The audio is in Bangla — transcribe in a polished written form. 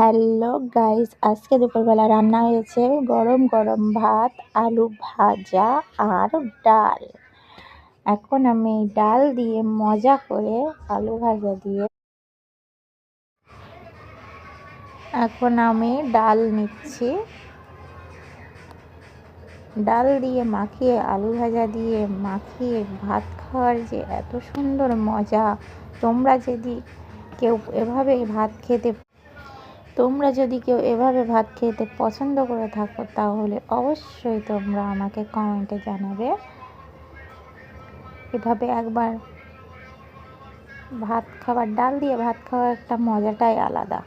হ্যালো গাইস, আজকে দুপুরবেলা রান্না হয়েছে গরম গরম ভাত, আলু ভাজা আর ডাল। এখন আমি ডাল দিয়ে মজা করে আলু ভাজা দিয়ে এখন আমি ডাল নিচ্ছি। ডাল দিয়ে মাখিয়ে আলু ভাজা দিয়ে মাখিয়ে ভাত খাওয়ার যে এত সুন্দর মজা। তোমরা যদি কেউ এভাবে ভাত খেতে ভাত খেতে পছন্দ করে থাকো তাহলে অবশ্যই তোমরা আমাকে কমেন্টে জানাবে। এভাবে একবার ডাল দিয়ে ভাত খাওয়ার একটা মজাটাই আলাদা।